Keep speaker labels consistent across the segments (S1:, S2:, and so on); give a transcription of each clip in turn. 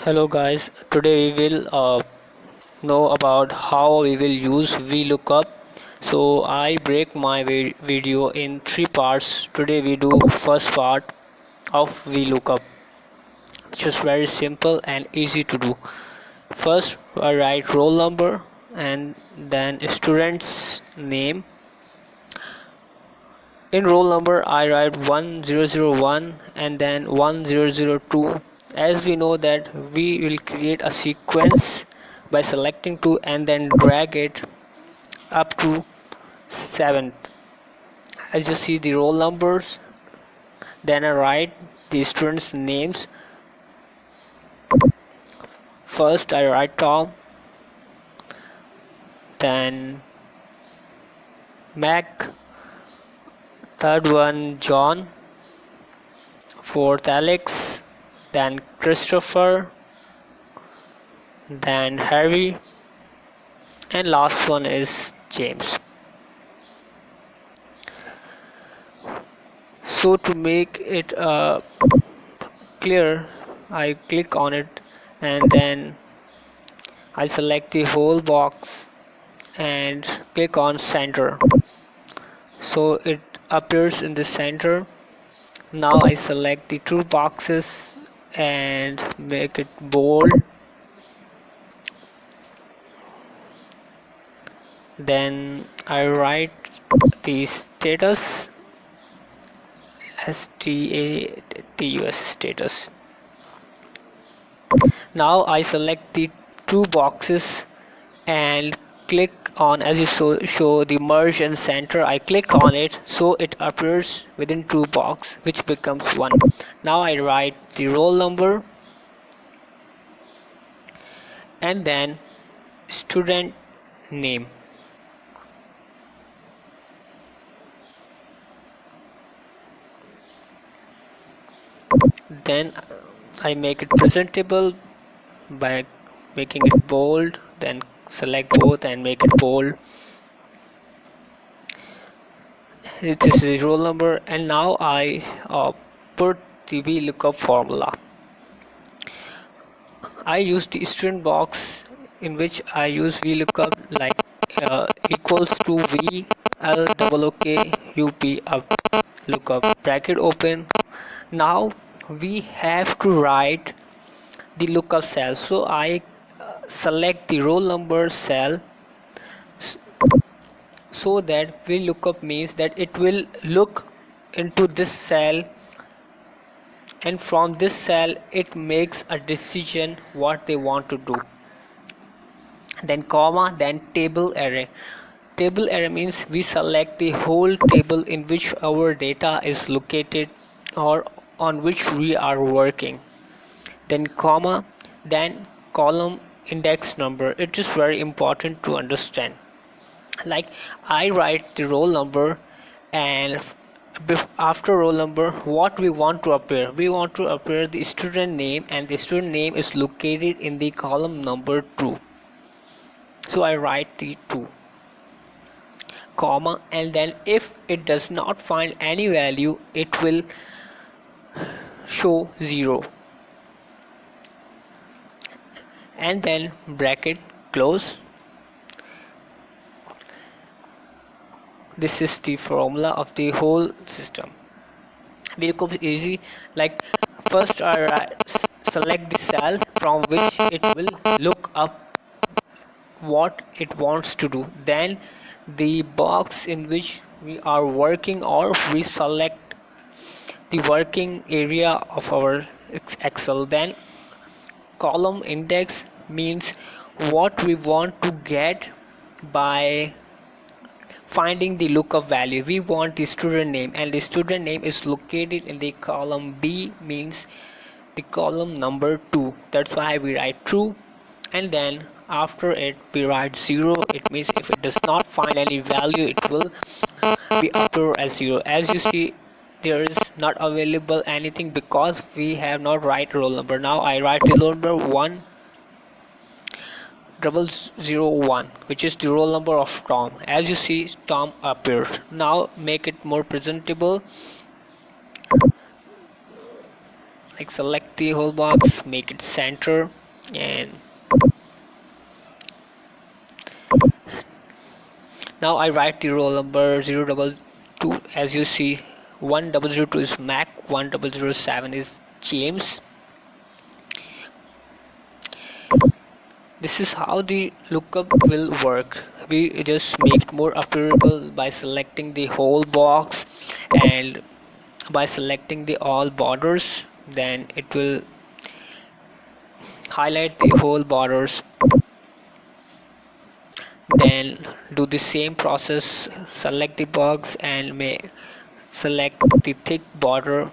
S1: Hello guys, today we will know about how we will use Vlookup. So I break my video in three parts. Today we do first part of Vlookup, which is very simple and easy to do. First I write roll number and then student's name. In roll number I write 1001 and then 1002. As we know that we will create a sequence by selecting 2 and then drag it up to 7. As you see the roll numbers, then I write the students names. First I write Tom, then Mac, third one John, fourth Alex, then Christopher, then Harry, and last one is James. So to make it clear, I click on it and then I select the whole box and click on center, so it appears in the center. Now I select the two boxes and make it bold, then I write the status status status. Now I select the two boxes and click on, as you show the merge and center, I click on it so it appears within two box, which becomes one. Now I write the roll number and then student name. Then I make it presentable by making it bold, then select both and make it bold. This is the roll number, and now I put the VLOOKUP formula. I use the student box in which I use VLOOKUP like equals to V L O K U P up lookup bracket open. Now we have to write the lookup cell, so I select the roll number cell, so that VLOOKUP means that it will look into this cell, and from this cell it makes a decision what they want to do. Then comma, then table array. Table array means we select the whole table in which our data is located or on which we are working. Then comma, then column index number. It is very important to understand. Like I write the roll number, and after roll number what we want to appear, we want to appear the student name, and the student name is located in the column number 2, so I write the 2 comma, and then if it does not find any value it will show 0, and then bracket close. This is the formula of the whole system. VLOOKUP is easy. Like first I select the cell from which it will look up what it wants to do, then the box in which we are working, or we select the working area of our Excel. Then column index means what we want to get by finding the lookup value. We want the student name, and the student name is located in the column B, means the column number 2. That's why we write true, and then after it we write 0. It means if it does not find any value it will be appear as 0. As you see, there is not available anything because we have not write roll number. Now I write the roll number 1001, which is the roll number of Tom. As you see, Tom appeared. Now make it more presentable like select the whole box, make it center, and now I write the roll number 022. As you see, 1002 is Mac, 1007 is James. This is how the lookup will work. We just make it more appearable by selecting the whole box and by selecting the all borders. Then it will highlight the whole borders. Then do the same process, select the box and select the thick border,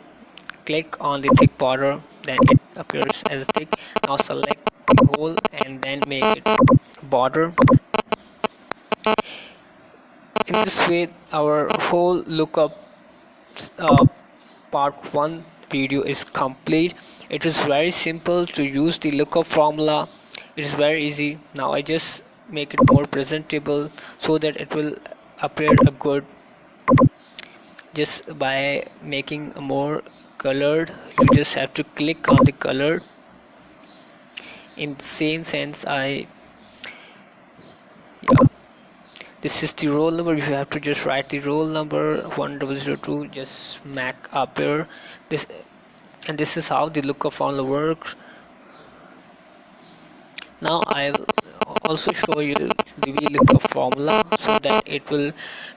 S1: click on the thick border, then it appears as thick. Now select the whole and then make it border. In this way our whole lookup uh, part 1 video is complete. It is very simple to use the lookup formula. It is very easy. Now I just make it more presentable so that it will appear a good, just by making a more colored. You just have to click on the color. In the same sense, yeah, this is the roll number. You have to just write the roll number 1002, just Mac appear this, and this is how the lookup formula works. Now I'll also show you the VLOOKUP formula so that it will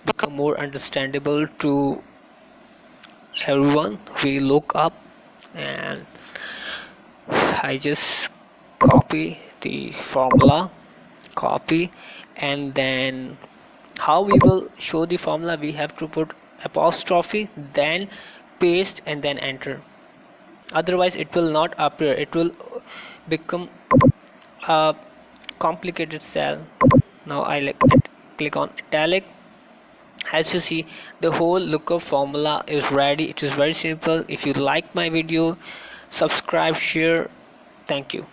S1: become more understandable to everyone. We look up and I just copy the formula, copy, and then how we will show the formula, we have to put apostrophe, then paste and then enter. Otherwise it will not appear, it will become a complicated cell. Now I click on italic. As you see, the whole lookup formula is ready. It is very simple. If you like my video, subscribe, share. Thank you.